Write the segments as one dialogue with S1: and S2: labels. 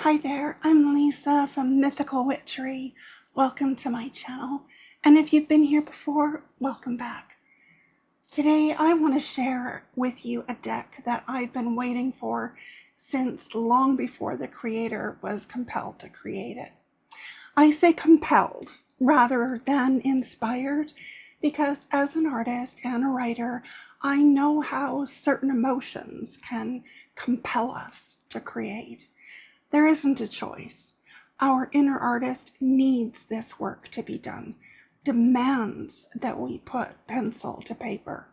S1: Hi there, I'm Lisa from Mythical Witchery. Welcome to my channel, and if you've been here before, welcome back. Today I want to share with you a deck that I've been waiting for since long before the creator was compelled to create it. I say compelled rather than inspired because as an artist and a writer, I know how certain emotions can compel us to create. There isn't a choice. Our inner artist needs this work to be done, demands that we put pencil to paper.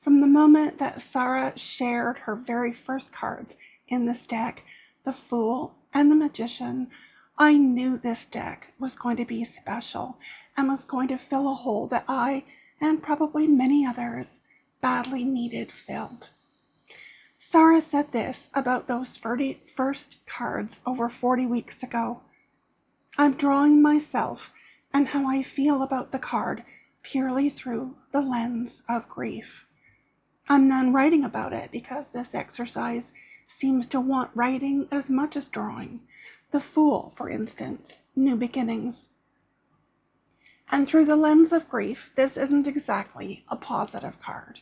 S1: From the moment that Sarah shared her very first cards in this deck, the Fool and the Magician, I knew this deck was going to be special and was going to fill a hole that I, and probably many others, badly needed filled. Sarah said this about those first cards over 40 weeks ago. I'm drawing myself and how I feel about the card purely through the lens of grief. I'm then writing about it because this exercise seems to want writing as much as drawing. The Fool, for instance, new beginnings. And through the lens of grief, this isn't exactly a positive card.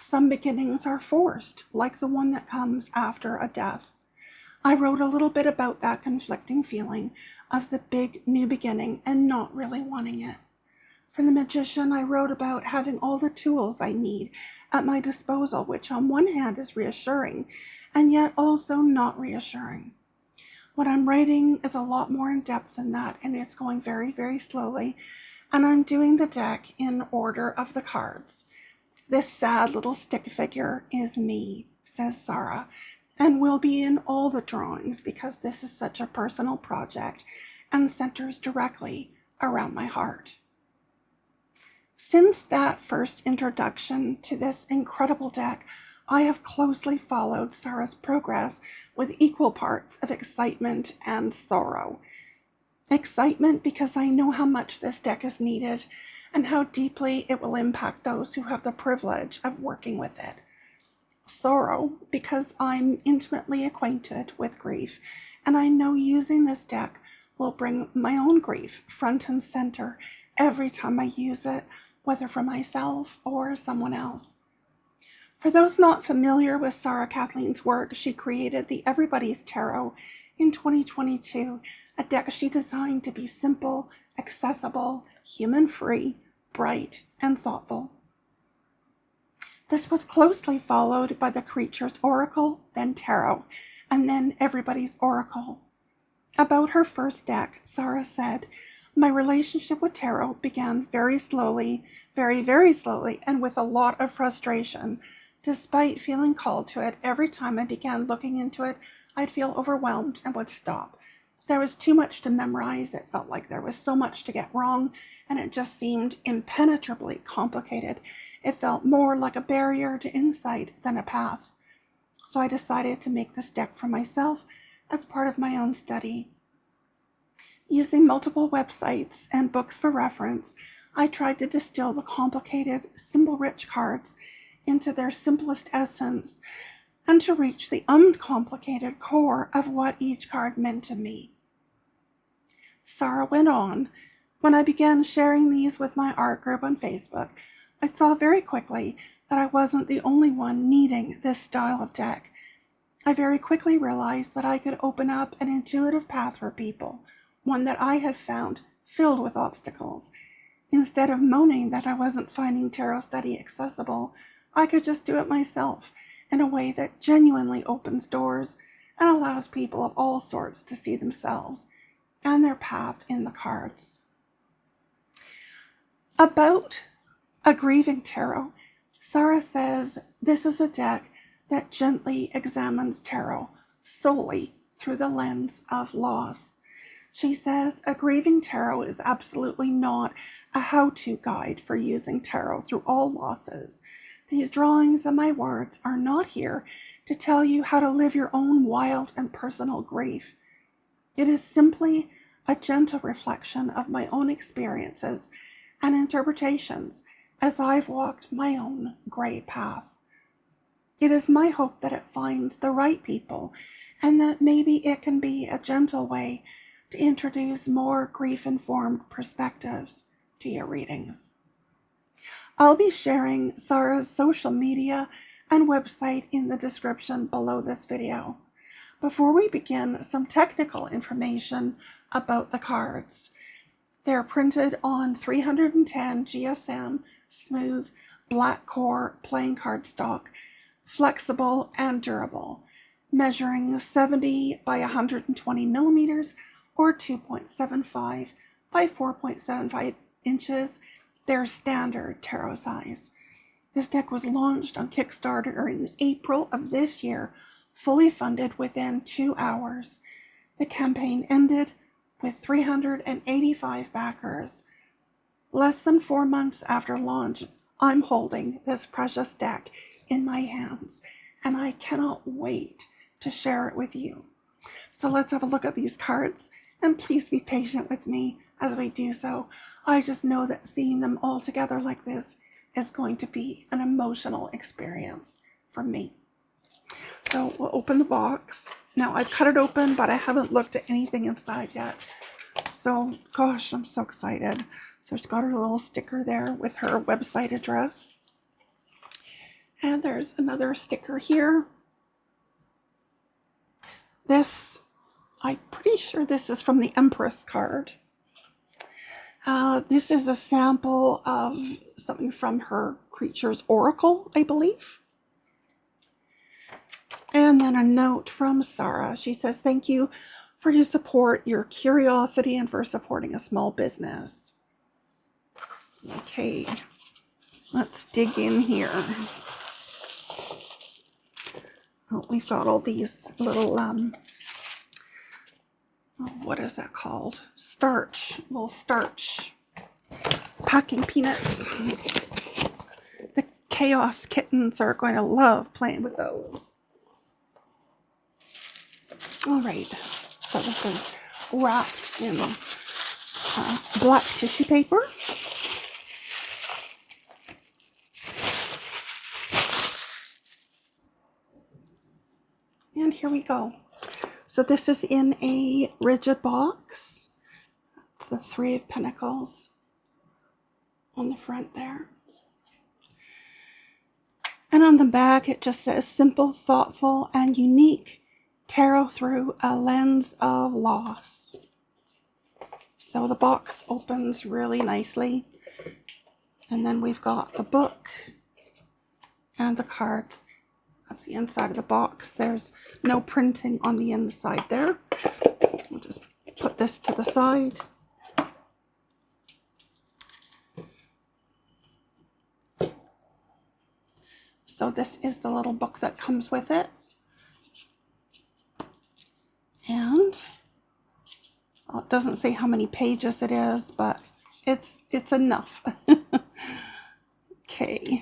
S1: Some beginnings are forced, like the one that comes after a death. I wrote a little bit about that conflicting feeling of the big new beginning and not really wanting it. For the Magician, I wrote about having all the tools I need at my disposal, which on one hand is reassuring and yet also not reassuring. What I'm writing is a lot more in depth than that, and it's going very, very slowly, and I'm doing the deck in order of the cards. This sad little stick figure is me, says Sarah, and will be in all the drawings because this is such a personal project and centers directly around my heart. Since that first introduction to this incredible deck, I have closely followed Sarah's progress with equal parts of excitement and sorrow. Excitement because I know how much this deck is needed and how deeply it will impact those who have the privilege of working with it. Sorrow because I'm intimately acquainted with grief, and I know using this deck will bring my own grief front and center every time I use it, whether for myself or someone else. For those not familiar with Sarah Kathleen's work, she created the Everybody's Tarot in 2022, a deck she designed to be simple, accessible, human-free, bright, and thoughtful. This was closely followed by the Creature's Oracle, then Tarot, and then Everybody's Oracle. About her first deck, Sarah said, "My relationship with tarot began very slowly, very, very slowly, and with a lot of frustration. Despite feeling called to it, every time I began looking into it, I'd feel overwhelmed and would stop. There was too much to memorize. It felt like there was so much to get wrong, and it just seemed impenetrably complicated. It felt more like a barrier to insight than a path. So I decided to make this deck for myself as part of my own study. Using multiple websites and books for reference, I tried to distill the complicated, symbol-rich cards into their simplest essence and to reach the uncomplicated core of what each card meant to me." Sarah went on, "When I began sharing these with my art group on Facebook, I saw very quickly that I wasn't the only one needing this style of deck. I very quickly realized that I could open up an intuitive path for people, one that I had found filled with obstacles. Instead of moaning that I wasn't finding tarot study accessible, I could just do it myself in a way that genuinely opens doors and allows people of all sorts to see themselves and their path in the cards." About a Grieving tarot, Sarah says this is a deck that gently examines tarot solely through the lens of loss. She says a Grieving tarot is absolutely not a how-to guide for using tarot through all losses. These drawings and my words are not here to tell you how to live your own wild and personal grief. It is simply a gentle reflection of my own experiences and interpretations as I've walked my own gray path. It is my hope that it finds the right people, and that maybe it can be a gentle way to introduce more grief-informed perspectives to your readings. I'll be sharing Sarah's social media and website in the description below this video. Before we begin, some technical information about the cards. They're printed on 310 GSM smooth black core plain cardstock, flexible and durable, measuring 70 by 120 millimeters or 2.75 by 4.75 inches, their standard tarot size. This deck was launched on Kickstarter in April of this year, fully funded within 2 hours. The campaign ended with 385 backers. Less than 4 months after launch, I'm holding this precious deck in my hands, and I cannot wait to share it with you. So let's have a look at these cards, and please be patient with me as we do so. I just know that seeing them all together like this is going to be an emotional experience for me. So we'll open the box. Now I've cut it open, but I haven't looked at anything inside yet. So gosh, I'm so excited. So it's got her little sticker there with her website address. And there's another sticker here. This, I'm pretty sure this is from the Empress card. This is a sample of something from her Creature's Oracle, I believe. And then a note from Sarah. She says, thank you for your support, your curiosity, and for supporting a small business. Okay, let's dig in here. Oh, we've got all these little, what is that called? Little starch packing peanuts. The Chaos kittens are going to love playing with those. All right, so this is wrapped in black tissue paper. And here we go. So this is in a rigid box. It's the Three of Pentacles on the front there. And on the back it just says simple, thoughtful, and unique tarot through a lens of loss. So the box opens really nicely. And then we've got the book and the cards. That's the inside of the box. There's no printing on the inside there. We'll just put this to the side. So this is the little book that comes with it. And well, it doesn't say how many pages it is, but it's enough. Okay.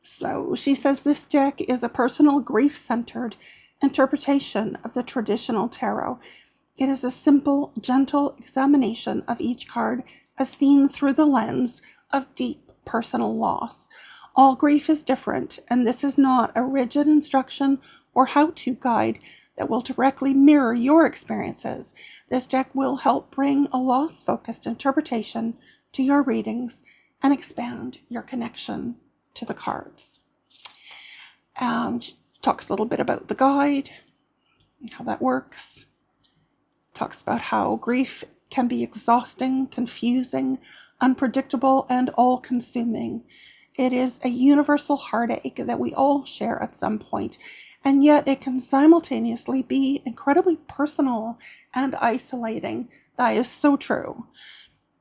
S1: So she says this deck is a personal grief-centered interpretation of the traditional tarot. It is a simple, gentle examination of each card as seen through the lens of deep personal loss. All grief is different, and this is not a rigid instruction or how-to guide that will directly mirror your experiences. This deck will help bring a loss-focused interpretation to your readings and expand your connection to the cards. She talks a little bit about the guide, how that works. Talks about how grief can be exhausting, confusing, unpredictable, and all-consuming. It is a universal heartache that we all share at some point, and yet it can simultaneously be incredibly personal and isolating. That is so true.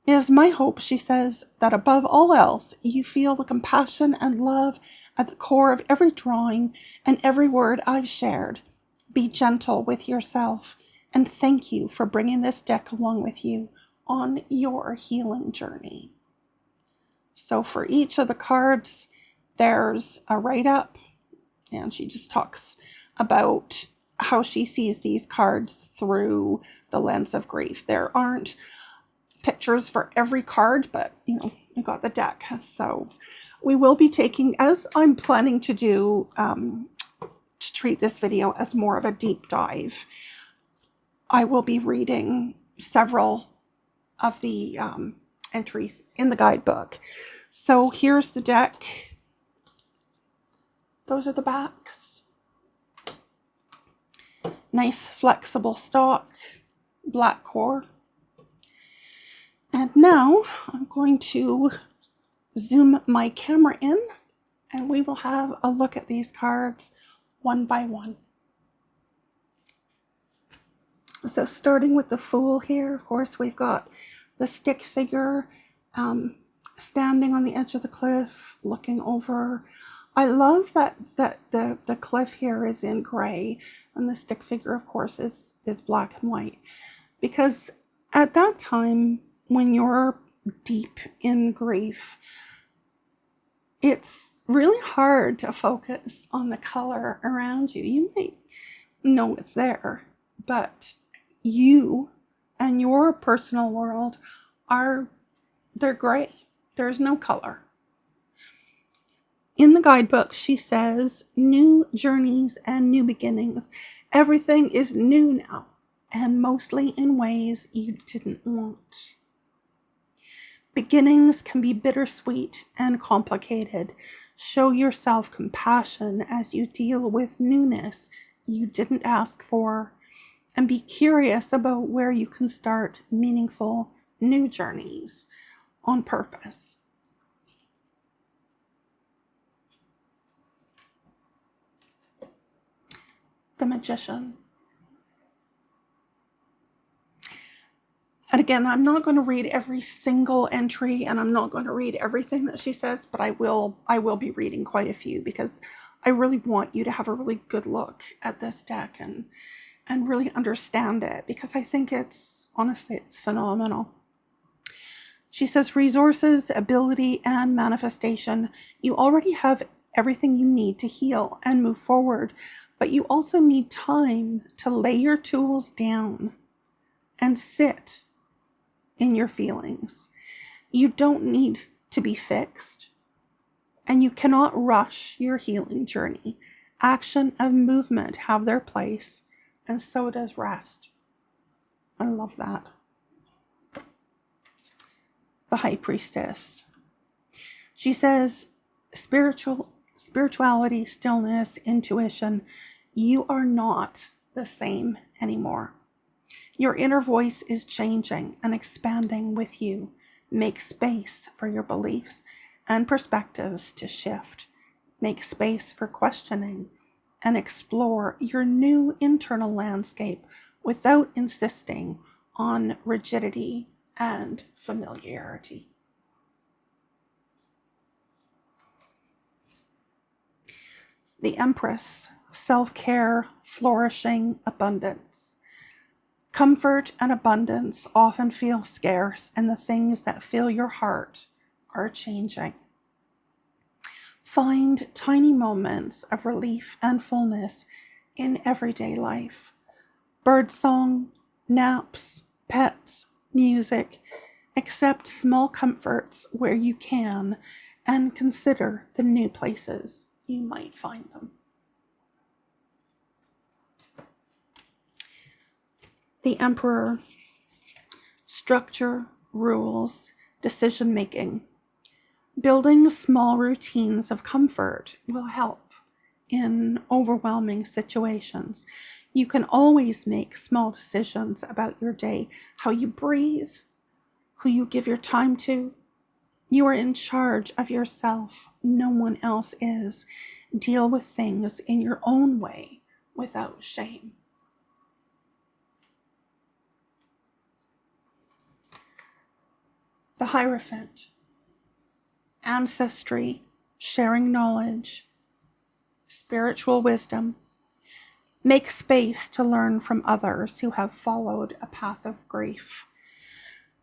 S1: It is my hope, she says, that above all else, you feel the compassion and love at the core of every drawing and every word I've shared. Be gentle with yourself, and thank you for bringing this deck along with you on your healing journey. So for each of the cards, there's a write-up, and she just talks about how she sees these cards through the lens of grief. There aren't pictures for every card, but you got the deck. So we will be taking, as I'm planning to do treat this video as more of a deep dive. I will be reading several of the entries in the guidebook. So here's the deck. Those are the backs. Nice flexible stock, black core. And now I'm going to zoom my camera in and we will have a look at these cards one by one. So starting with the Fool here, of course, we've got the stick figure standing on the edge of the cliff, looking over. I love that the cliff here is in gray and the stick figure, of course, is black and white. Because at that time, when you're deep in grief, it's really hard to focus on the color around you. You might know it's there, but you and your personal world they're gray. There's no color. In the guidebook, she says, new journeys and new beginnings. Everything is new now, and mostly in ways you didn't want. Beginnings can be bittersweet and complicated. Show yourself compassion as you deal with newness you didn't ask for, and be curious about where you can start meaningful new journeys on purpose. The Magician. And again, I'm not going to read every single entry and I'm not going to read everything that she says, but I will be reading quite a few because I really want you to have a really good look at this deck and really understand it, because I think honestly, it's phenomenal. She says, resources, ability, and manifestation. You already have everything you need to heal and move forward, but you also need time to lay your tools down and sit in your feelings. You don't need to be fixed, and you cannot rush your healing journey. Action and movement have their place, and so does rest. I love that. The High Priestess. She says, spirituality, stillness, intuition. You are not the same anymore. Your inner voice is changing and expanding with you. Make space for your beliefs and perspectives to shift. Make space for questioning and explore your new internal landscape without insisting on rigidity and familiarity. The Empress. Self-care, flourishing, abundance. Comfort and abundance often feel scarce, and the things that fill your heart are changing. Find tiny moments of relief and fullness in everyday life. Birdsong, naps, pets, music. Accept small comforts where you can, and consider the new places you might find them. The Emperor. Structure, rules, decision-making. Building small routines of comfort will help in overwhelming situations. You can always make small decisions about your day, how you breathe, who you give your time to. You are in charge of yourself. No one else is. Deal with things in your own way without shame. The Hierophant. Ancestry, sharing knowledge, spiritual wisdom. Make space to learn from others who have followed a path of grief,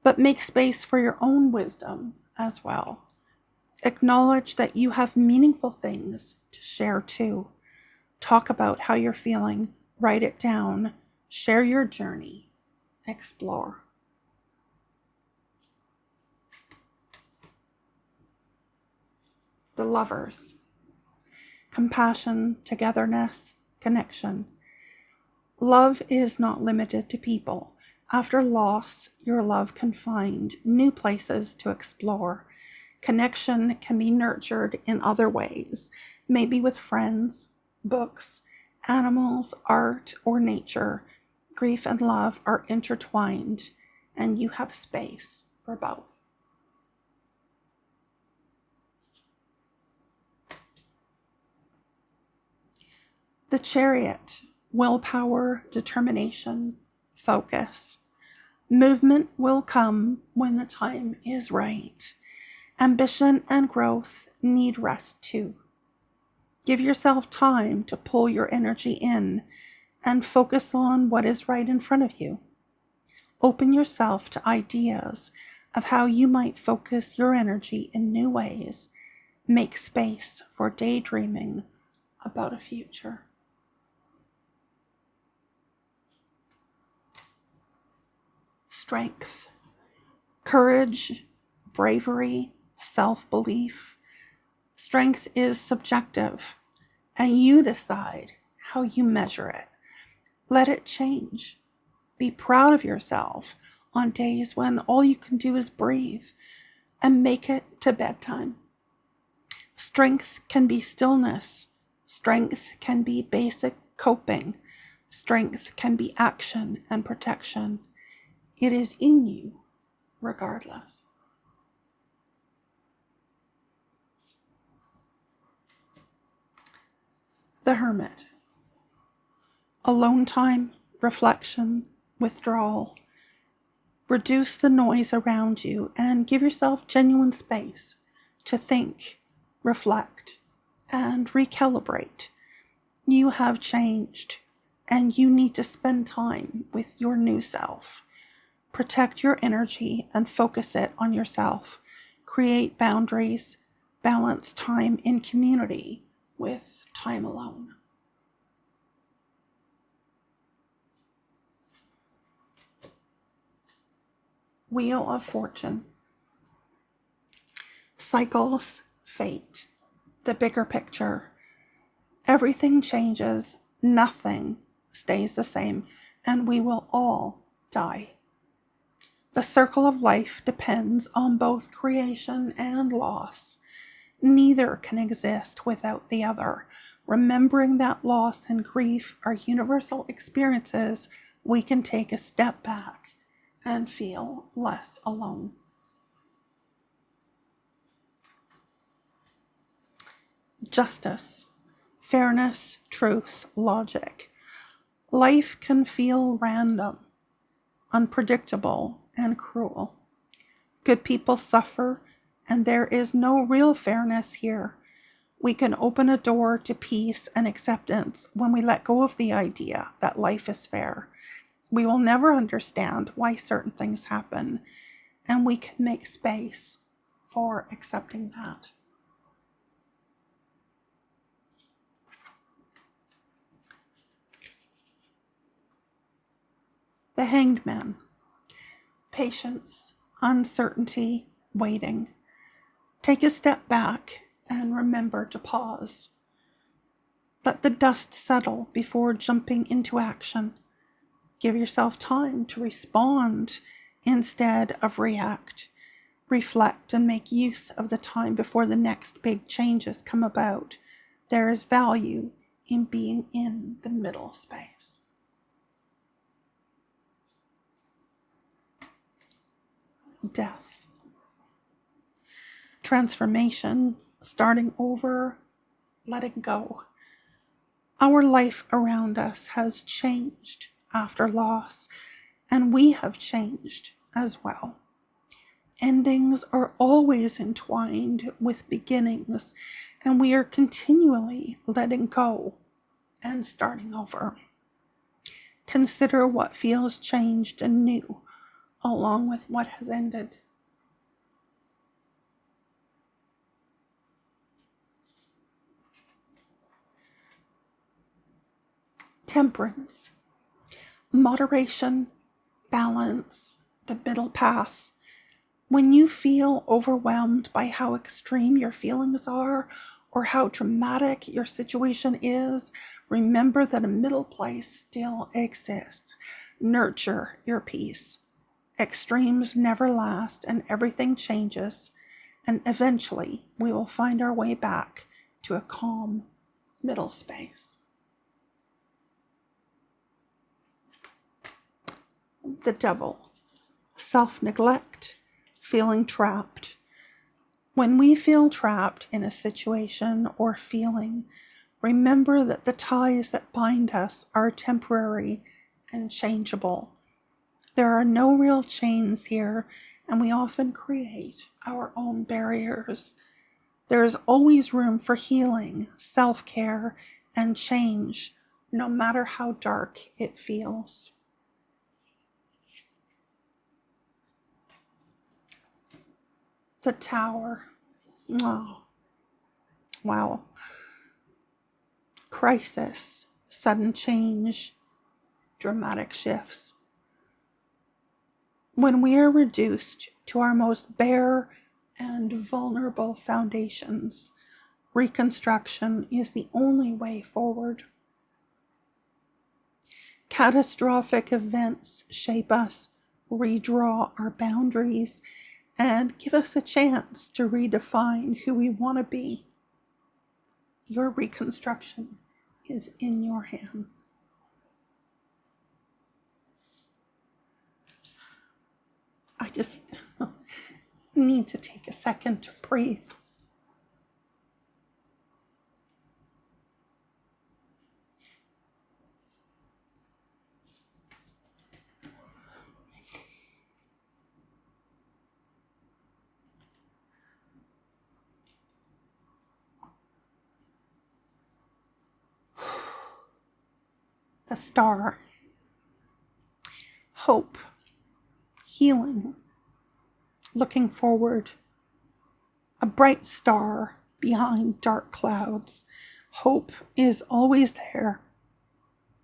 S1: but make space for your own wisdom as well. Acknowledge that you have meaningful things to share too. Talk about how you're feeling, write it down, share your journey, explore. The Lovers. Compassion, togetherness, connection. Love is not limited to people. After loss, your love can find new places to explore. Connection can be nurtured in other ways, maybe with friends, books, animals, art, or nature. Grief and love are intertwined, and you have space for both. The Chariot: willpower, determination, focus. Movement will come when the time is right. Ambition and growth need rest too. Give yourself time to pull your energy in and focus on what is right in front of you. Open yourself to ideas of how you might focus your energy in new ways. Make space for daydreaming about a future. Strength, courage, bravery, self-belief. Strength is subjective, and you decide how you measure it. Let it change. Be proud of yourself on days when all you can do is breathe, and make it to bedtime. Strength can be stillness. Strength can be basic coping. Strength can be action and protection. It is in you, regardless. The Hermit. Alone time, reflection, withdrawal. Reduce the noise around you and give yourself genuine space to think, reflect, and recalibrate. You have changed, and you need to spend time with your new self. Protect your energy and focus it on yourself. Create boundaries. Balance time in community with time alone. Wheel of Fortune. Cycles, fate, the bigger picture. Everything changes, nothing stays the same, and we will all die. The circle of life depends on both creation and loss. Neither can exist without the other. Remembering that loss and grief are universal experiences, we can take a step back and feel less alone. Justice, fairness, truth, logic. Life can feel random, unpredictable, and cruel. Good people suffer, and there is no real fairness here. We can open a door to peace and acceptance when we let go of the idea that life is fair. We will never understand why certain things happen, and we can make space for accepting that. The Hanged Man. Patience, uncertainty, waiting. Take a step back and remember to pause. Let the dust settle before jumping into action. Give yourself time to respond instead of react. Reflect and make use of the time before the next big changes come about. There is value in being in the middle space. Death. Transformation, starting over, letting go. Our life around us has changed after loss, and we have changed as well. Endings are always entwined with beginnings, and we are continually letting go and starting over. Consider what feels changed and new, along with what has ended. Temperance. Moderation, balance, the middle path. When you feel overwhelmed by how extreme your feelings are, or how dramatic your situation is, remember that a middle place still exists. Nurture your peace. Extremes never last, and everything changes, and eventually we will find our way back to a calm middle space. The Devil. Self-neglect, feeling trapped. When we feel trapped in a situation or feeling, remember that the ties that bind us are temporary and changeable. There are no real chains here, and we often create our own barriers. There is always room for healing, self-care, and change, no matter how dark it feels. The Tower. Oh, wow. Crisis, sudden change, dramatic shifts. When we are reduced to our most bare and vulnerable foundations, reconstruction is the only way forward. Catastrophic events shape us, redraw our boundaries, and give us a chance to redefine who we want to be. Your reconstruction is in your hands. I just need to take a second to breathe. The Star. Hope, healing, looking forward. A bright star behind dark clouds. Hope is always there,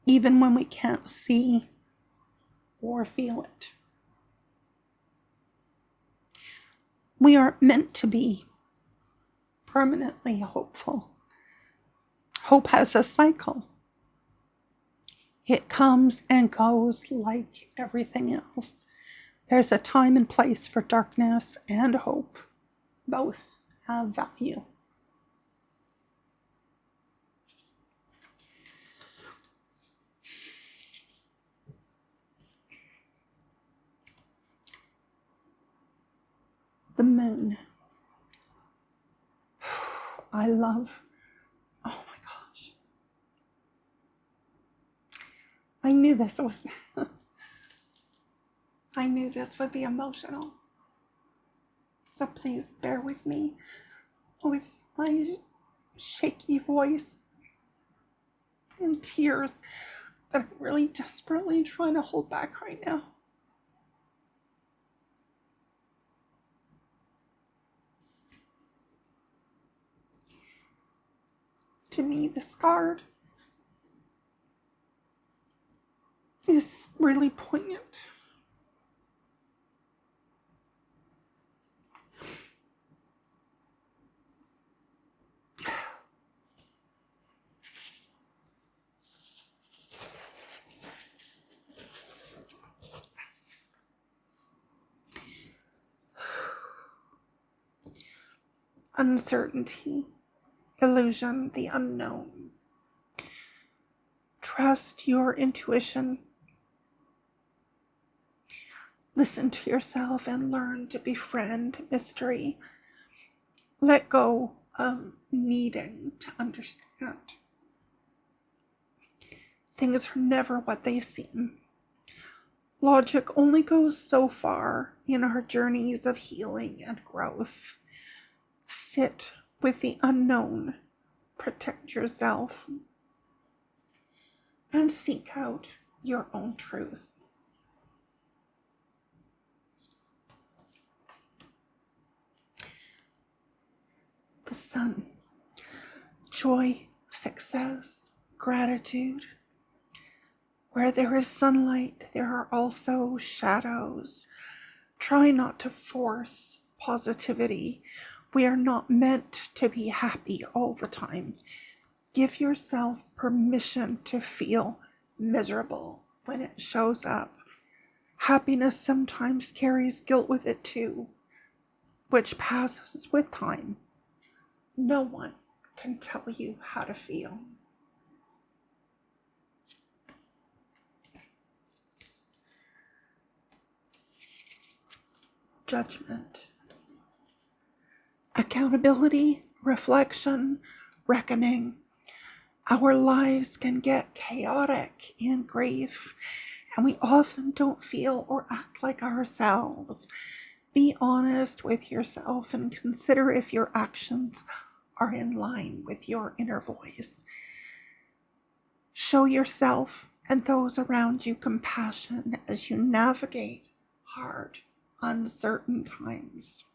S1: even when we can't see or feel it. We aren't meant to be permanently hopeful. Hope has a cycle. It comes and goes like everything else. There's a time and place for darkness and hope. Both have value. The Moon. I love, oh my gosh. I knew this would be emotional. So please bear with me with my shaky voice and tears that I'm really desperately trying to hold back right now. To me, this card is really poignant. Uncertainty, illusion, the unknown. Trust your intuition. Listen to yourself and learn to befriend mystery. Let go of needing to understand. Things are never what they seem. Logic only goes so far in our journeys of healing and growth. Sit with the unknown, protect yourself, and seek out your own truth. The Sun. Joy, success, gratitude. Where there is sunlight, there are also shadows. Try not to force positivity. We are not meant to be happy all the time. Give yourself permission to feel miserable when it shows up. Happiness sometimes carries guilt with it too, which passes with time. No one can tell you how to feel. Judgment. Accountability, reflection, reckoning. Our lives can get chaotic in grief, and we often don't feel or act like ourselves. Be honest with yourself and consider if your actions are in line with your inner voice. Show yourself and those around you compassion as you navigate hard, uncertain times.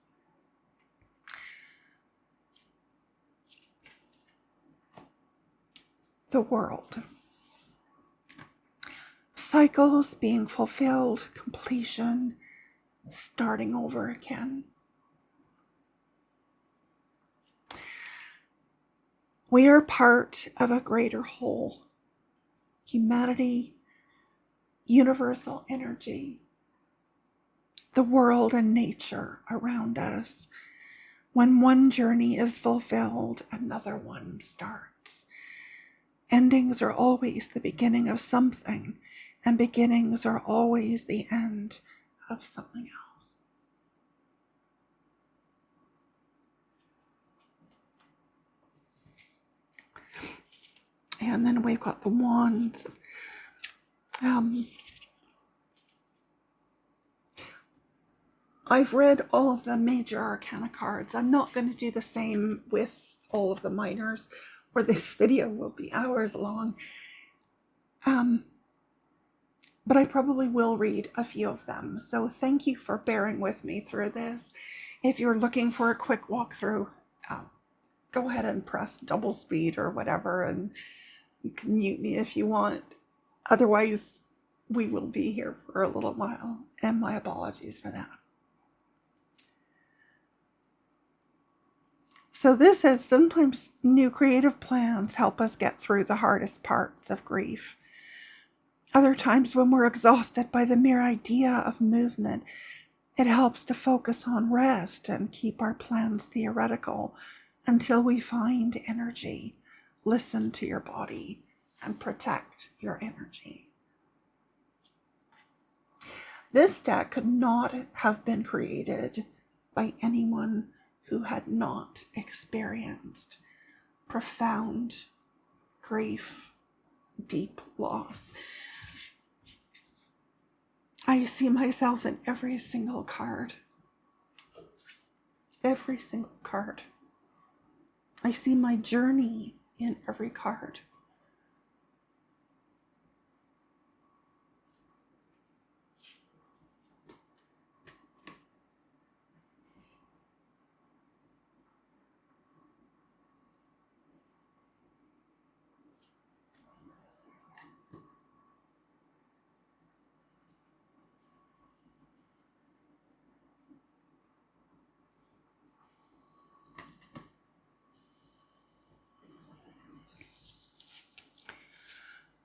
S1: The world. Cycles being fulfilled, completion, starting over again. We are part of a greater whole. Humanity, universal energy, the world and nature around us. When one journey is fulfilled, another one starts. Endings are always the beginning of something, and beginnings are always the end of something else. And then we've got the wands. I've read all of the major arcana cards. I'm not going to do the same with all of the minors, or this video will be hours long. But I probably will read a few of them. So thank you for bearing with me through this. If you're looking for a quick walkthrough, go ahead and press double speed or whatever, and you can mute me if you want. Otherwise, we will be here for a little while, and my apologies for that. So this says sometimes new creative plans help us get through the hardest parts of grief. Other times when we're exhausted by the mere idea of movement, it helps to focus on rest and keep our plans theoretical until we find energy. Listen to your body and protect your energy. This deck could not have been created by anyone who had not experienced profound grief, deep loss. I see myself in every single card. Every single card. I see my journey in every card.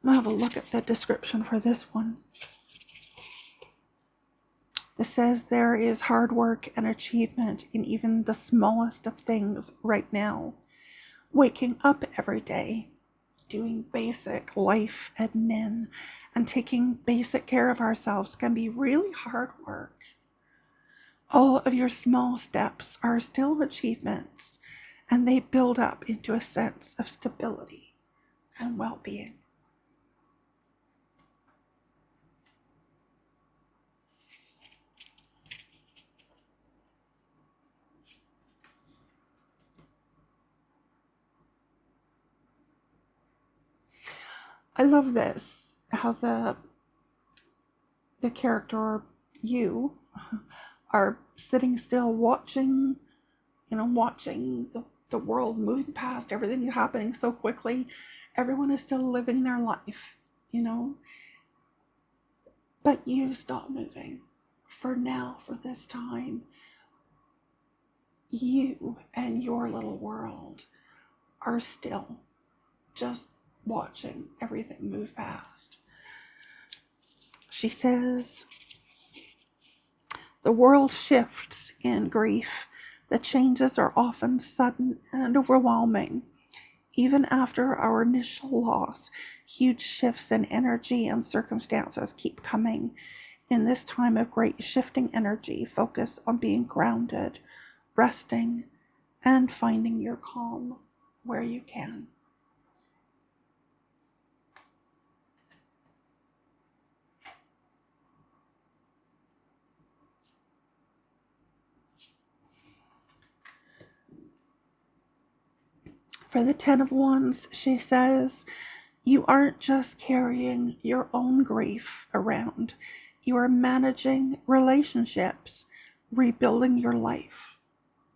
S1: I'll have a look at the description for this one. It says there is hard work and achievement in even the smallest of things right now. Waking up every day, doing basic life admin, and taking basic care of ourselves can be really hard work. All of your small steps are still achievements, and they build up into a sense of stability and well-being. I love this, how the character, you, are sitting still watching the world moving past, everything happening so quickly. Everyone is still living their life, but you've stopped moving for now, for this time. you and your little world are still just watching everything move past. She says, the world shifts in grief. The changes are often sudden and overwhelming. Even after our initial loss, huge shifts in energy and circumstances keep coming. In this time of great shifting energy, focus on being grounded, resting, and finding your calm where you can. For the Ten of Wands, she says, you aren't just carrying your own grief around. You are managing relationships, rebuilding your life,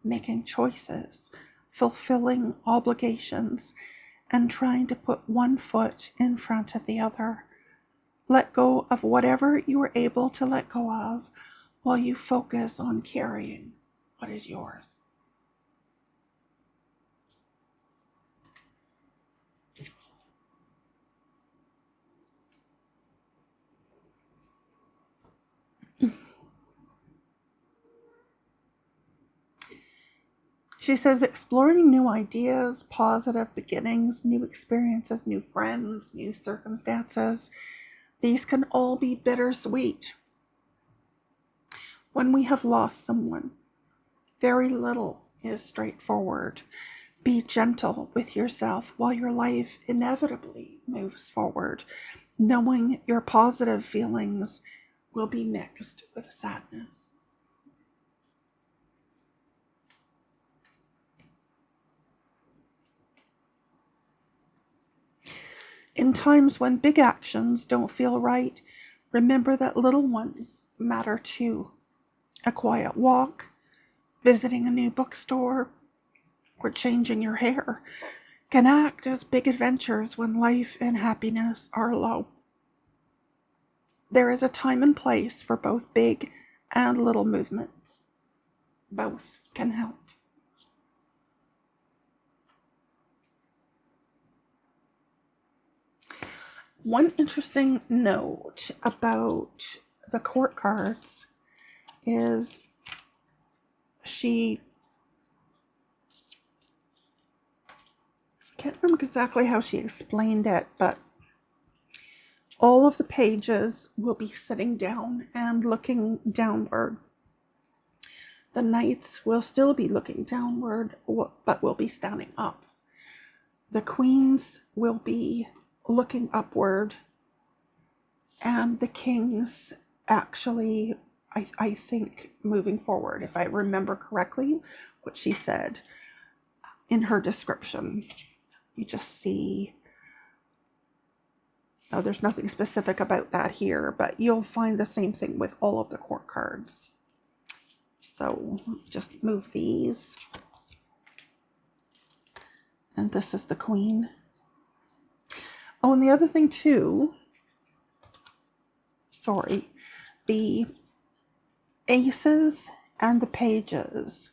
S1: making choices, fulfilling obligations, and trying to put one foot in front of the other. Let go of whatever you are able to let go of while you focus on carrying what is yours. She says, exploring new ideas, positive beginnings, new experiences, new friends, new circumstances, these can all be bittersweet. When we have lost someone, very little is straightforward. Be gentle with yourself while your life inevitably moves forward, knowing your positive feelings will be mixed with sadness. In times when big actions don't feel right, remember that little ones matter too. A quiet walk, visiting a new bookstore, or changing your hair can act as big adventures when life and happiness are low. There is a time and place for both big and little movements. Both can help. One interesting note about the court cards is I can't remember exactly how she explained it, but all of the pages will be sitting down and looking downward. The knights will still be looking downward, but will be standing up. The queens will be looking upward, and the kings actually, I think, moving forward, if I remember correctly what she said in her description. You just see, oh, there's nothing specific about that here, but you'll find the same thing with all of the court cards. So just move these. And this is the queen. Oh, and the other thing too, the aces and the pages,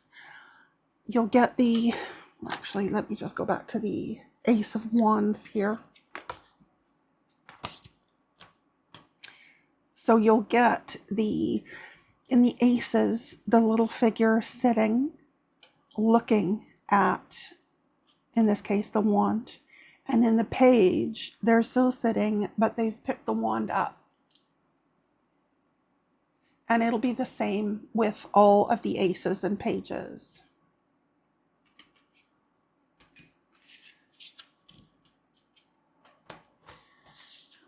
S1: you'll get actually, let me just go back to the Ace of Wands here. So you'll get in the aces, the little figure sitting, looking at, in this case, the wand. And in the page, they're still sitting, but they've picked the wand up. And it'll be the same with all of the aces and pages.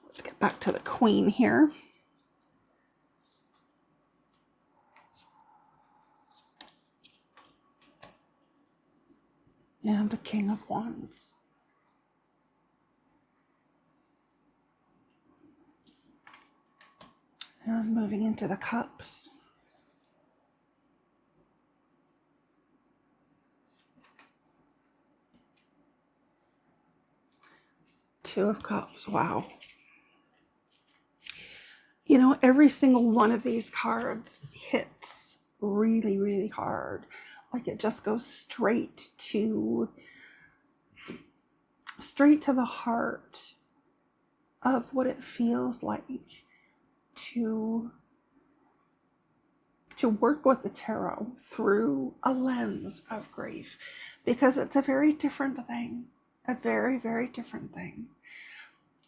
S1: Let's get back to the queen here. And the King of Wands. And moving into the cups. Two of Cups, wow. You know, every single one of these cards hits really, really hard. Like it just goes straight to the heart of what it feels like to work with the tarot through a lens of grief, because it's a very different thing, a very, very different thing.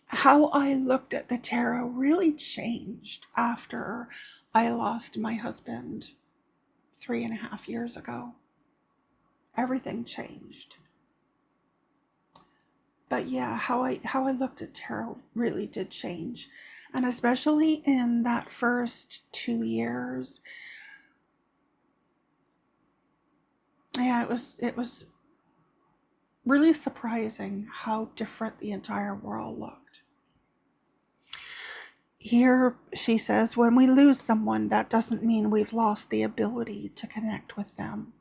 S1: How I looked at the tarot really changed after I lost my husband 3.5 years ago. Everything changed. But yeah, how I looked at tarot really did change. And especially in that first 2 years, yeah, it was really surprising how different the entire world looked. Here she says, when we lose someone, that doesn't mean we've lost the ability to connect with them.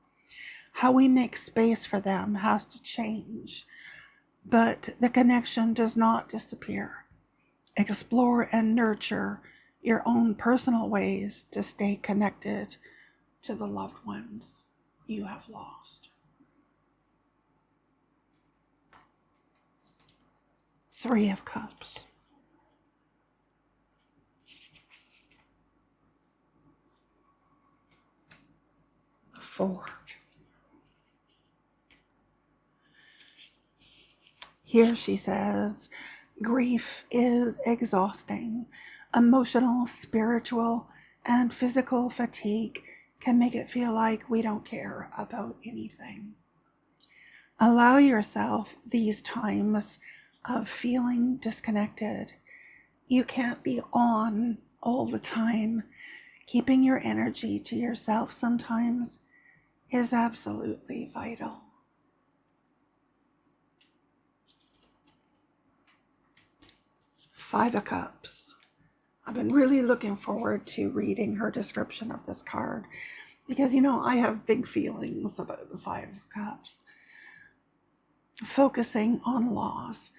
S1: How we make space for them has to change, but the connection does not disappear. Explore and nurture your own personal ways to stay connected to the loved ones you have lost. 3 of Cups. The 4. Here she says, grief is exhausting. Emotional, spiritual, and physical fatigue can make it feel like we don't care about anything. Allow yourself these times of feeling disconnected. You can't be on all the time. Keeping your energy to yourself sometimes is absolutely vital. 5 of Cups. I've been really looking forward to reading her description of this card because, I have big feelings about the 5 of Cups. Focusing on loss.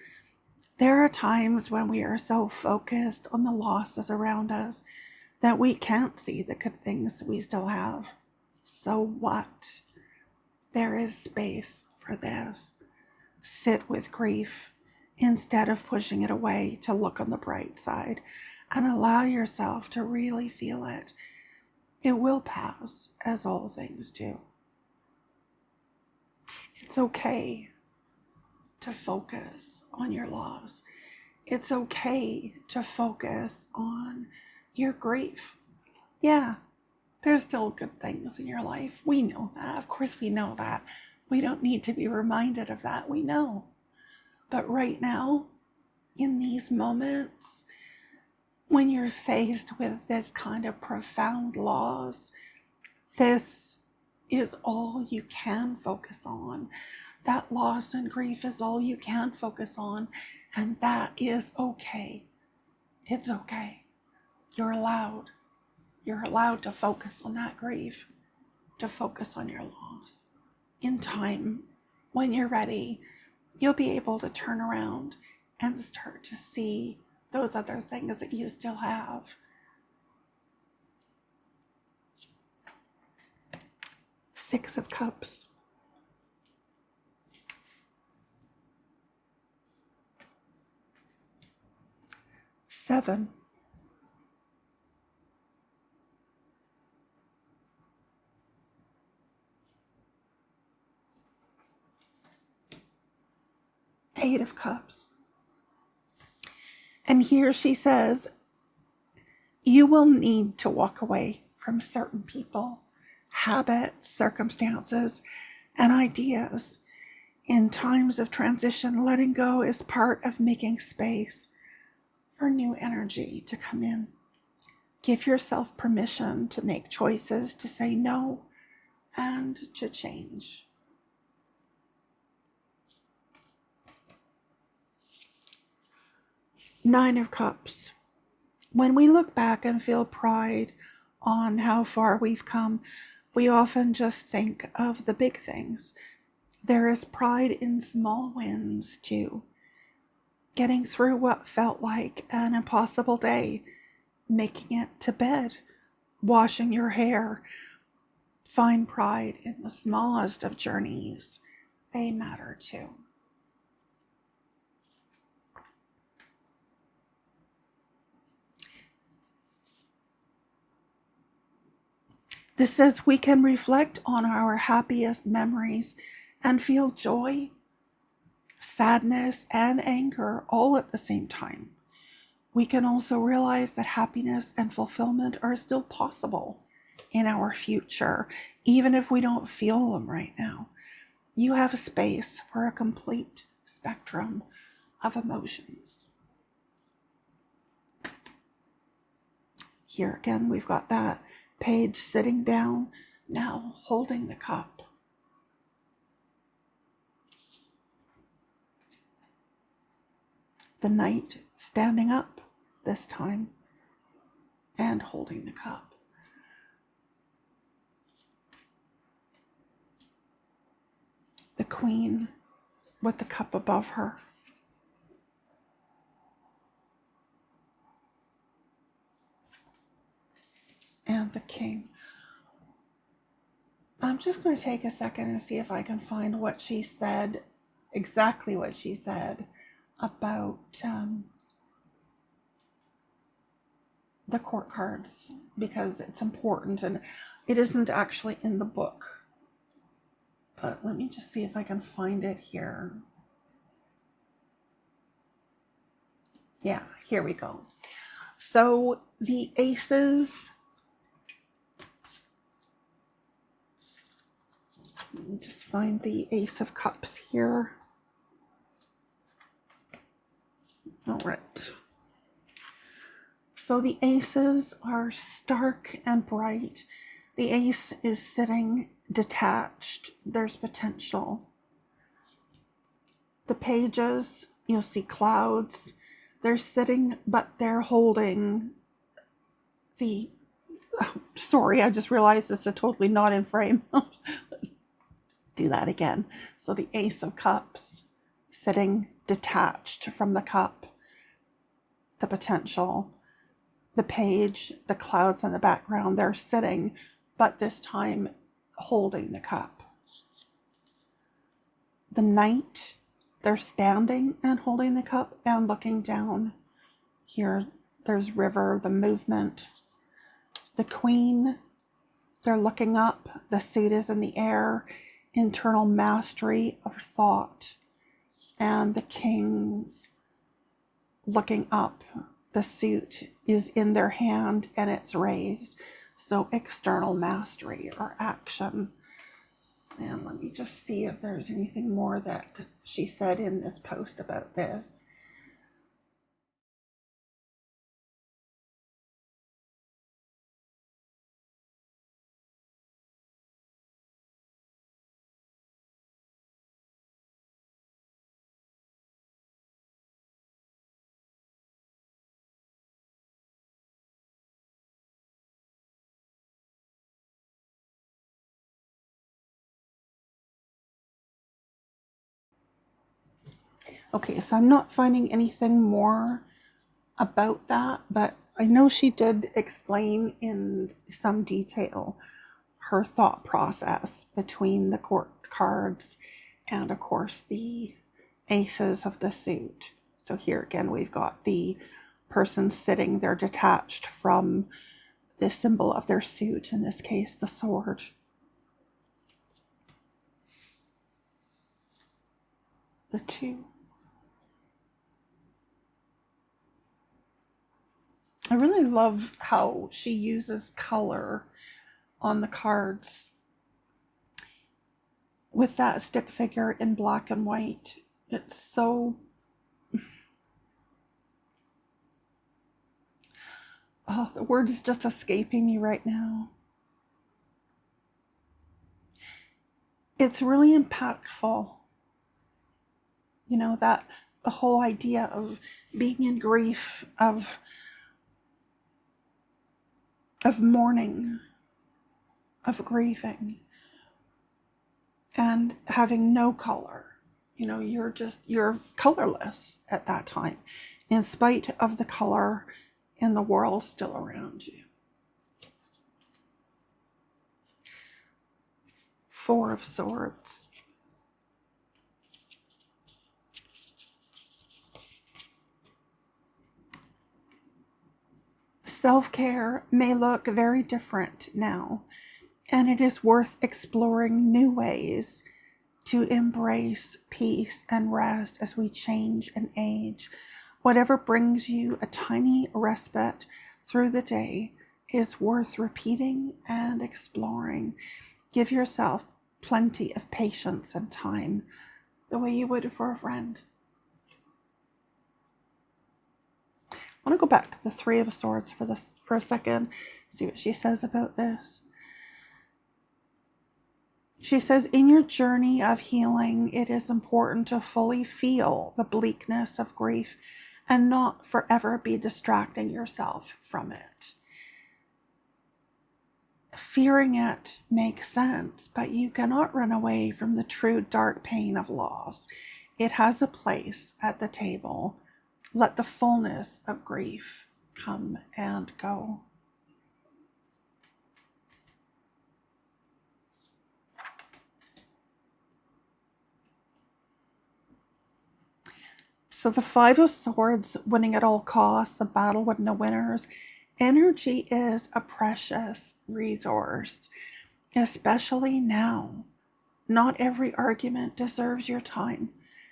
S1: There are times when we are so focused on the losses around us that we can't see the good things we still have. So what? There is space for this. Sit with grief instead of pushing it away to look on the bright side, and allow yourself to really feel it. It will pass, as all things do. It's okay to focus on your loss. It's okay to focus on your grief. Yeah, there's still good things in your life. We know that. Of course we know that. We don't need to be reminded of that. We know. But right now, in these moments, when you're faced with this kind of profound loss, this is all you can focus on. That loss and grief is all you can focus on, and that is okay. It's okay. You're allowed. You're allowed to focus on that grief, to focus on your loss. In time, when you're ready, you'll be able to turn around and start to see those other things that you still have. 6 of Cups. 7. 8 of Cups. And here she says, you will need to walk away from certain people, habits, circumstances, and ideas. In times of transition, letting go is part of making space for new energy to come in. Give yourself permission to make choices, to say no, and to change. 9 of Cups. When we look back and feel pride on how far we've come, we often just think of the big things. There is pride in small wins too. Getting through what felt like an impossible day, making it to bed, washing your hair, Find pride in the smallest of journeys. They matter too. This says we can reflect on our happiest memories and feel joy, sadness, and anger all at the same time. We can also realize that happiness and fulfillment are still possible in our future, even if we don't feel them right now. You have a space for a complete spectrum of emotions. Here again, we've got that page sitting down, now holding the cup. The knight standing up this time and holding the cup. The queen with the cup above her. And the king. I'm just going to take a second and see if I can find what she said, exactly what she said about the court cards, because it's important and it isn't actually in the book. But let me just see if I can find it here. Yeah, here we go. So the aces, let me just find the Ace of Cups here. All right. So the aces are stark and bright. The ace is sitting detached. There's potential. The pages, you'll see clouds. They're sitting, but they're holding the... Sorry, I just realized this is totally not in frame. Let's do that again. So the Ace of Cups sitting detached from the cup. The potential. The page, the clouds in the background, they're sitting, but this time holding the cup. The knight, they're standing and holding the cup and looking down. Here, there's river, the movement. The queen, they're looking up. The suit is in the air. Internal mastery of thought. And the kings looking up. The suit is in their hand and it's raised. So external mastery or action. And let me just see if there's anything more that she said in this post about this. Okay, so I'm not finding anything more about that, but I know she did explain in some detail her thought process between the court cards and, of course, the aces of the suit. So here again, we've got the person sitting there detached from the symbol of their suit, in this case, the sword. The two. I really love how she uses color on the cards with that stick figure in black and white. It's so... Oh, the word is just escaping me right now. It's really impactful. You know, that the whole idea of being in grief, of mourning, of grieving, and having no color. You know, you're colorless at that time, in spite of the color in the world still around you. Four of Swords. Self-care may look very different now, and it is worth exploring new ways to embrace peace and rest as we change and age. Whatever brings you a tiny respite through the day is worth repeating and exploring. Give yourself plenty of patience and time, the way you would for a friend. I want to go back to the Three of Swords for a second, see what she says about this. She says, in your journey of healing, it is important to fully feel the bleakness of grief and not forever be distracting yourself from it. Fearing it makes sense, but you cannot run away from the true dark pain of loss. It has a place at the table. Let the fullness of grief come and go. So the Five of Swords, winning at all costs, a battle with no winners. Energy is a precious resource, especially now. Not every argument deserves your time,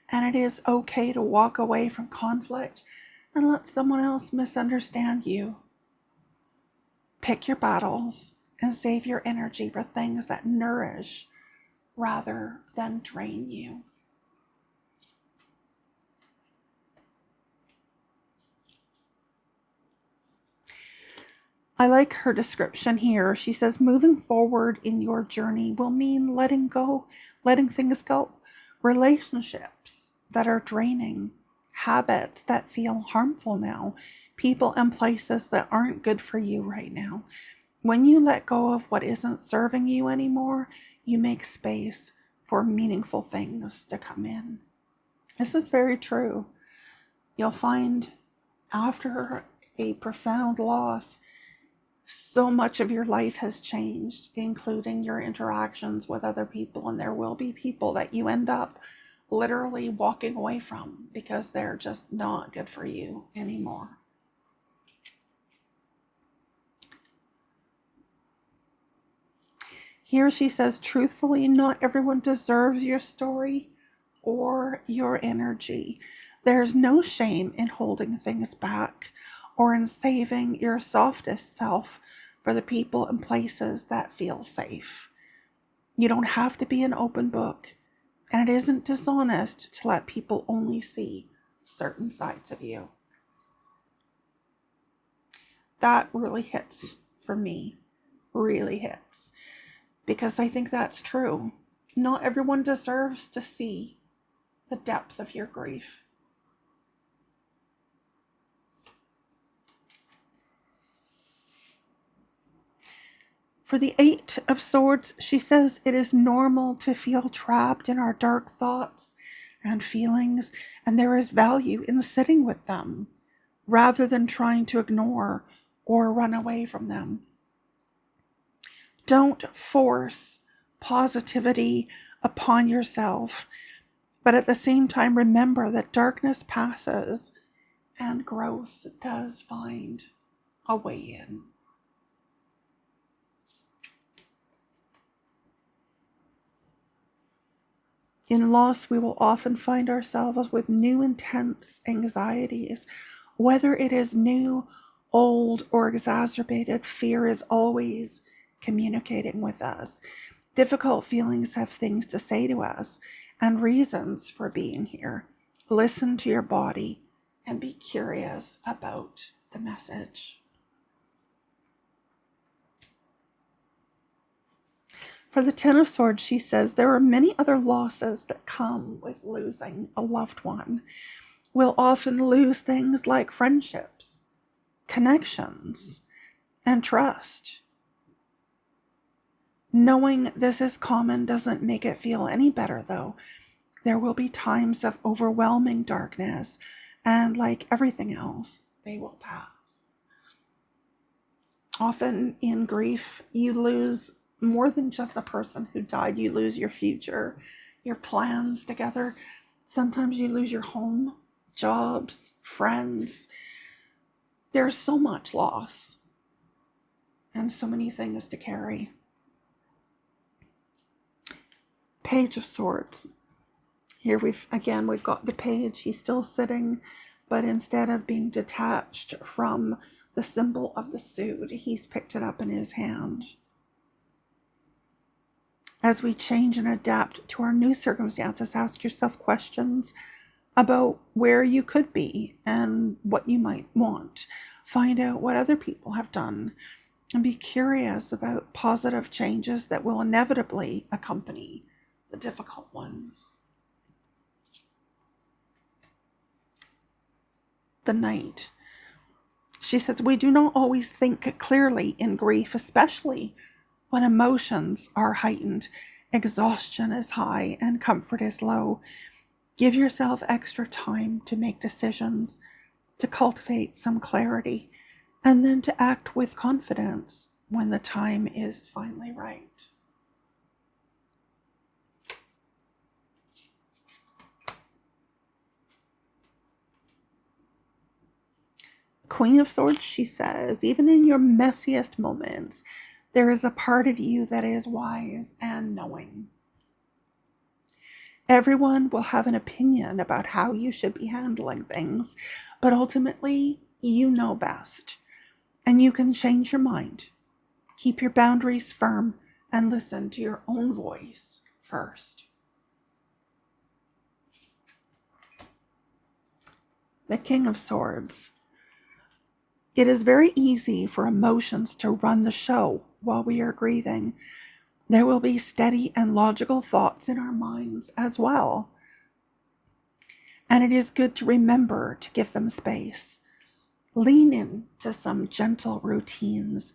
S1: and it is okay to walk away from conflict and let someone else misunderstand you. Pick your battles and save your energy for things that nourish rather than drain you. I like her description here. She says, moving forward in your journey will mean letting go, letting things go. Relationships that are draining, habits that feel harmful now, people and places that aren't good for you right now. When you let go of what isn't serving you anymore, you make space for meaningful things to come in. This is very true. You'll find after a profound loss, so much of your life has changed, including your interactions with other people, and there will be people that you end up literally walking away from because they're just not good for you anymore. Here she says, truthfully, not everyone deserves your story or your energy. There's no shame in holding things back or in saving your softest self for the people and places that feel safe. You don't have to be an open book, and it isn't dishonest to let people only see certain sides of you. That really hits for me, really hits, because I think that's true. Not everyone deserves to see the depth of your grief. For the Eight of Swords, she says it is normal to feel trapped in our dark thoughts and feelings, and there is value in sitting with them rather than trying to ignore or run away from them. Don't force positivity upon yourself, but at the same time, remember that darkness passes and growth does find a way in. In loss, we will often find ourselves with new intense anxieties. Whether it is new, old, or exacerbated, fear is always communicating with us. Difficult feelings have things to say to us and reasons for being here. Listen to your body and be curious about the message. For the Ten of Swords, she says, there are many other losses that come with losing a loved one. We'll often lose things like friendships, connections, and trust. Knowing this is common doesn't make it feel any better, though. There will be times of overwhelming darkness, and like everything else, they will pass. Often in grief, you lose more than just the person who died. You lose your future, your plans together. Sometimes you lose your home, jobs, friends. There's so much loss and so many things to carry. Page of Swords. Here we've got the page. He's still sitting, but instead of being detached from the symbol of the suit, he's picked it up in his hand. As we change and adapt to our new circumstances, ask yourself questions about where you could be and what you might want. Find out what other people have done and be curious about positive changes that will inevitably accompany the difficult ones. The Knight. She says, we do not always think clearly in grief, especially when emotions are heightened, exhaustion is high, and comfort is low. Give yourself extra time to make decisions, to cultivate some clarity, and then to act with confidence when the time is finally right. Queen of Swords, she says, even in your messiest moments, there is a part of you that is wise and knowing. Everyone will have an opinion about how you should be handling things, but ultimately, you know best. And you can change your mind. Keep your boundaries firm and listen to your own voice first. The King of Swords. It is very easy for emotions to run the show while we are grieving. There will be steady and logical thoughts in our minds as well. And it is good to remember to give them space. Lean into some gentle routines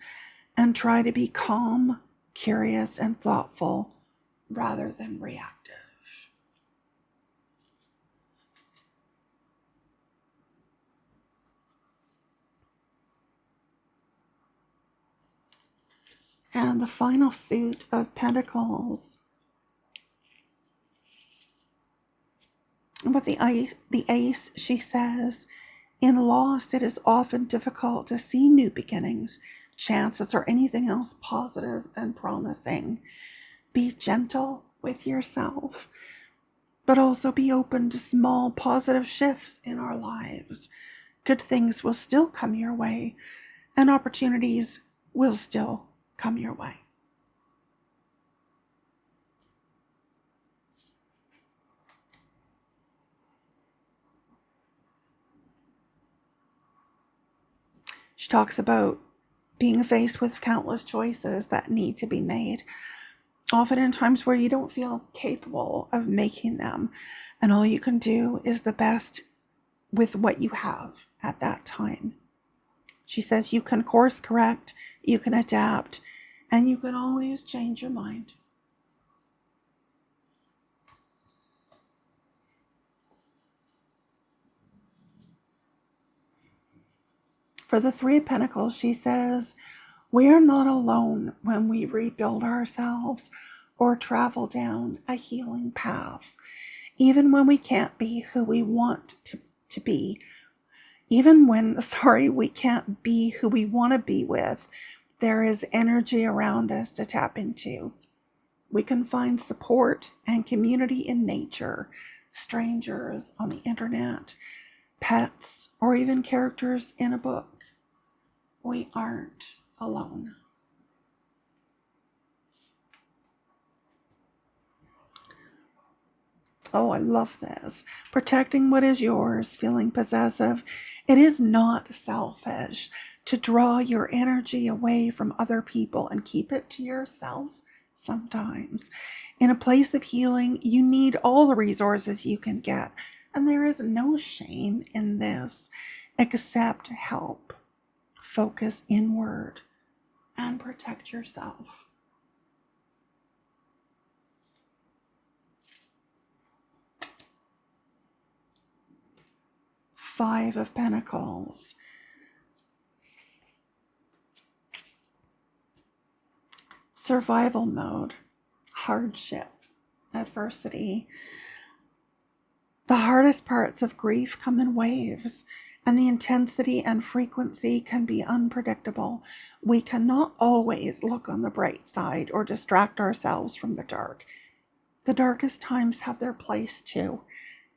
S1: and try to be calm, curious, and thoughtful rather than reactive. And the final suit of Pentacles. With the ace, she says, in loss, it is often difficult to see new beginnings, chances, or anything else positive and promising. Be gentle with yourself, but also be open to small positive shifts in our lives. Good things will still come your way, and opportunities will still come your way. She talks about being faced with countless choices that need to be made, often in times where you don't feel capable of making them, and all you can do is the best with what you have at that time. She says you can course correct, you can adapt, and you can always change your mind. For the Three of Pentacles, she says, we are not alone when we rebuild ourselves or travel down a healing path. Even when we can't be who we want to be, even when, we can't be who we want to be with, there is energy around us to tap into. We can find support and community in nature, strangers on the internet, pets, or even characters in a book. We aren't alone. Oh, I love this. Protecting what is yours, feeling possessive. It is not selfish to draw your energy away from other people and keep it to yourself sometimes. In a place of healing, you need all the resources you can get. And there is no shame in this. Accept help. Focus inward and protect yourself. Five of Pentacles. survival mode, hardship, adversity. The hardest parts of grief come in waves, and the intensity and frequency can be unpredictable. We cannot always look on the bright side or distract ourselves from the dark. The darkest times have their place too,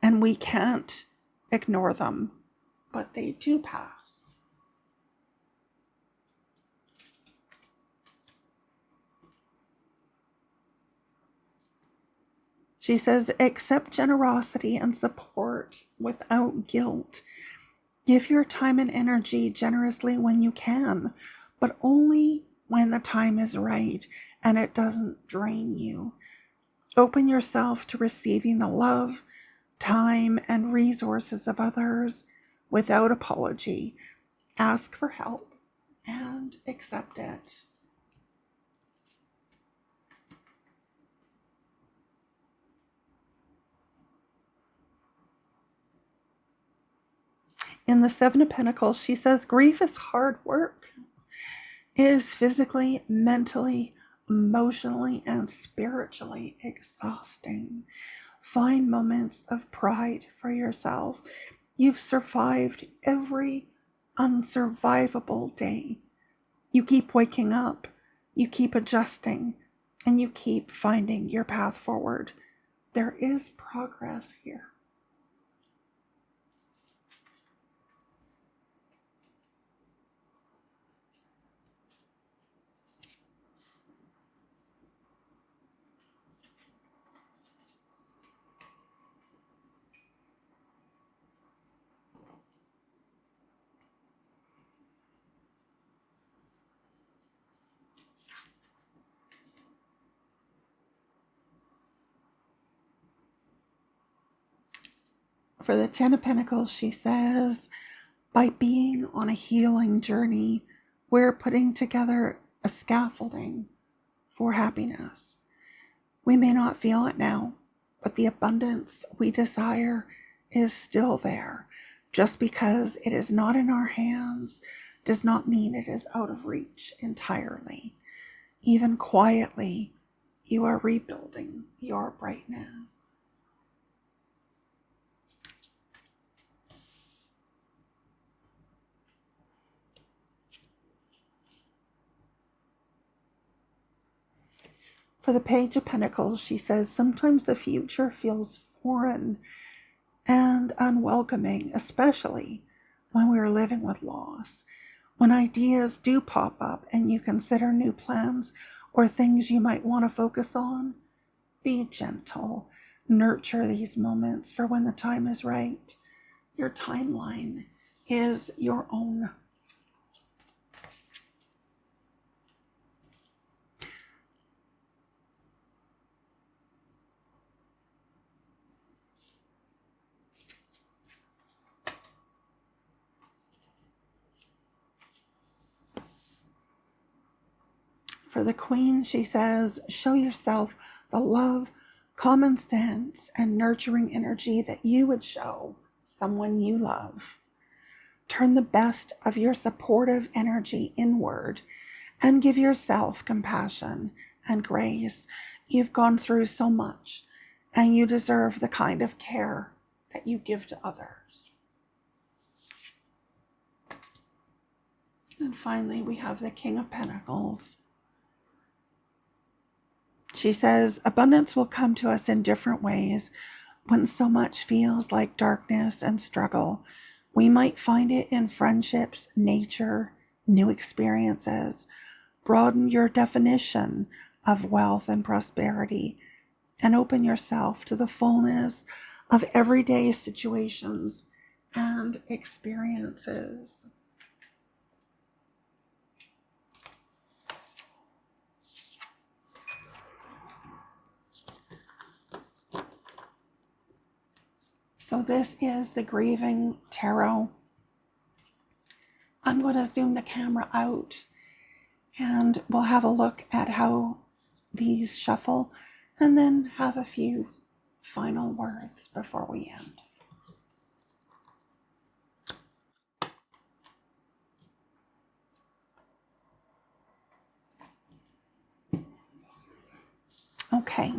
S1: and we can't ignore them, but they do pass. She says, accept generosity and support without guilt. Give your time and energy generously when you can, but only when the time is right and it doesn't drain you. Open yourself to receiving the love, time, and resources of others without apology. Ask for help and accept it. In the Seven of Pentacles, she says, grief is hard work. It is physically, mentally, emotionally, and spiritually exhausting. Find moments of pride for yourself. You've survived every unsurvivable day. You keep waking up, you keep adjusting, and you keep finding your path forward. There is progress here. For the Ten of Pentacles, she says, by being on a healing journey, we're putting together a scaffolding for happiness. We may not feel it now, but the abundance we desire is still there. Just because it is not in our hands does not mean it is out of reach entirely. Even quietly, you are rebuilding your brightness. For the Page of Pentacles, she says, sometimes the future feels foreign and unwelcoming, especially when we are living with loss. When ideas do pop up and you consider new plans or things you might want to focus on, be gentle. Nurture these moments for when the time is right. Your timeline is your own. For the Queen, she says, show yourself the love, common sense, and nurturing energy that you would show someone you love. Turn the best of your supportive energy inward and give yourself compassion and grace. You've gone through so much, and you deserve the kind of care that you give to others. And finally, we have the King of Pentacles. She says, abundance will come to us in different ways when so much feels like darkness and struggle. We might find it in friendships, nature, new experiences. Broaden your definition of wealth and prosperity and open yourself to the fullness of everyday situations and experiences. So this is the Grieving Tarot. I'm going to zoom the camera out and we'll have a look at how these shuffle and then have a few final words before we end. Okay.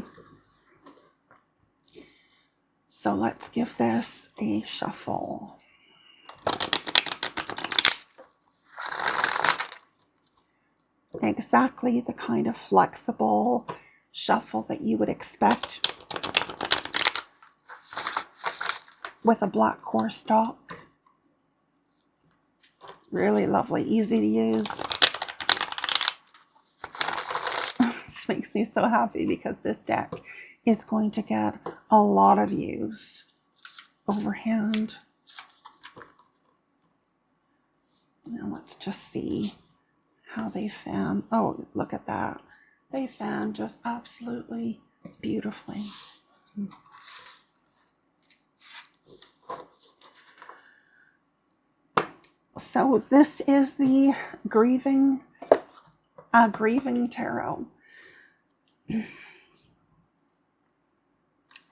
S1: So let's give this a shuffle. Exactly the kind of flexible shuffle that you would expect with a black core stock. Really lovely, easy to use. Which makes me so happy because this deck is going to get a lot of use overhand. Now let's just see how they fan. Oh, look at that. They fan just absolutely beautifully. So this is the Grieving Tarot.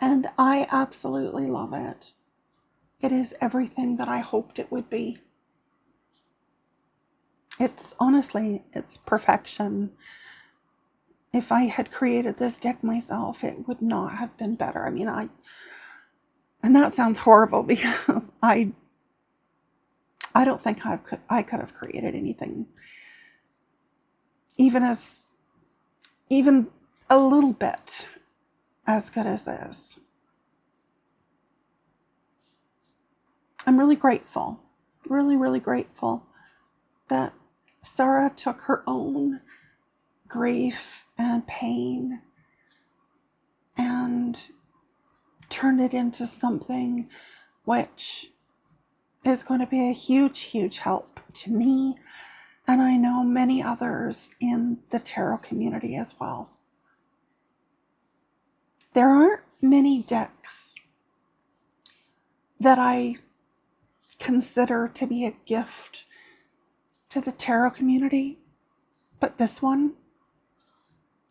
S1: And I absolutely love it. It is everything that I hoped it would be. It's honestly, it's perfection. If I had created this deck myself, it would not have been better. I mean, and that sounds horrible because I don't think I could have created anything even a little bit as good as this. I'm really grateful, really grateful that Sarah took her own grief and pain and turned it into something which is going to be a huge help to me, and I know many others in the tarot community as well. There aren't many decks that I consider to be a gift to the tarot community, but this one,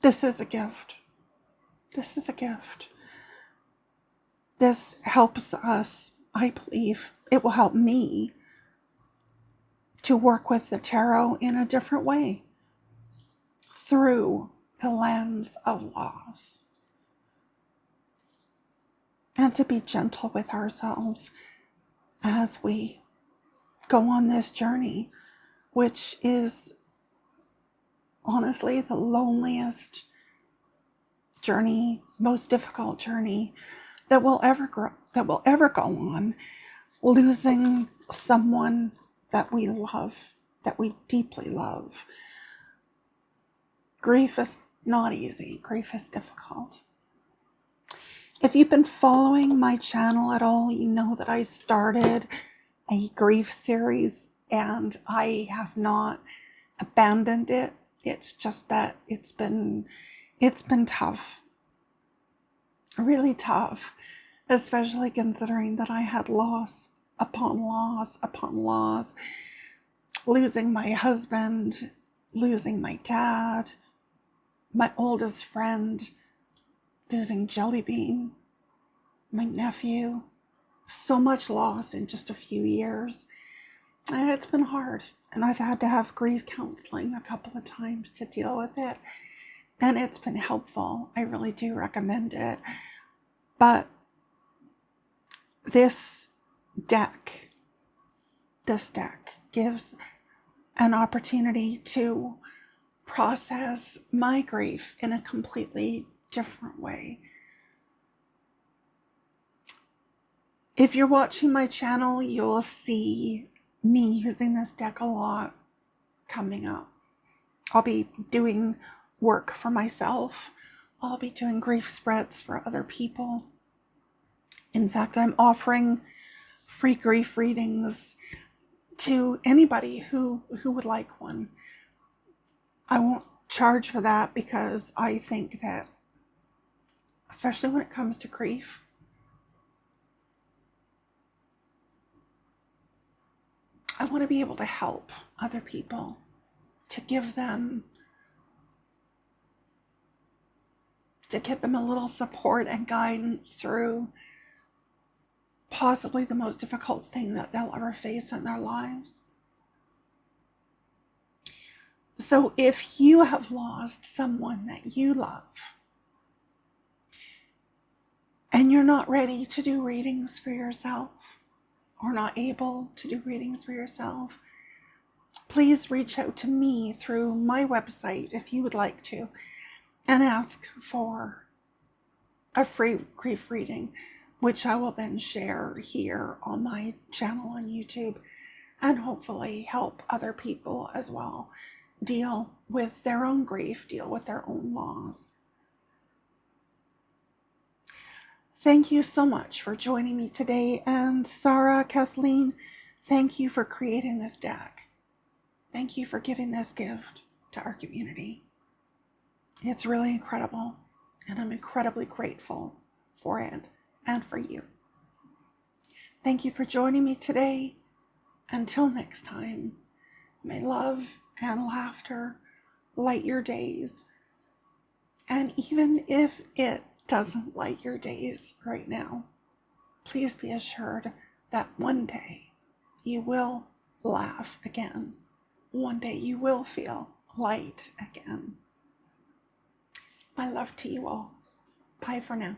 S1: this is a gift. This is a gift. This helps us, I believe, it will help me to work with the tarot in a different way through the lens of loss, and to be gentle with ourselves as we go on this journey, which is honestly the loneliest journey, most difficult journey that will ever go on, losing someone that we love, that we deeply love. Grief is not easy. Grief is difficult. If you've been following my channel at all, you know that I started a grief series and I have not abandoned it. It's just that it's been tough, really tough, especially considering that I had loss upon loss upon loss, losing my husband, losing my dad, my oldest friend, losing Jellybean, my nephew. So much loss in just a few years. And it's been hard. And I've had to have grief counseling a couple of times to deal with it. And it's been helpful. I really do recommend it. But this deck gives an opportunity to process my grief in a completely different way. If you're watching my channel, you'll see me using this deck a lot coming up. I'll be doing work for myself. I'll be doing grief spreads for other people. In fact, I'm offering free grief readings to anybody who would like one. I won't charge for that because I think that, especially when it comes to grief, I want to be able to help other people, to give them a little support and guidance through possibly the most difficult thing that they'll ever face in their lives. So if you have lost someone that you love, and you're not ready to do readings for yourself or not able to do readings for yourself, please reach out to me through my website if you would like to, and ask for a free grief reading, which I will then share here on my channel on YouTube, and hopefully help other people as well deal with their own grief, deal with their own loss. Thank you so much for joining me today. And Sarah, Kathleen, thank you for creating this deck. Thank you for giving this gift to our community. It's really incredible, and I'm incredibly grateful for it and for you. Thank you for joining me today. Until next time, may love and laughter light your days. And even if it doesn't light your days right now, please be assured that one day you will laugh again. One day you will feel light again. My love to you all. Bye for now.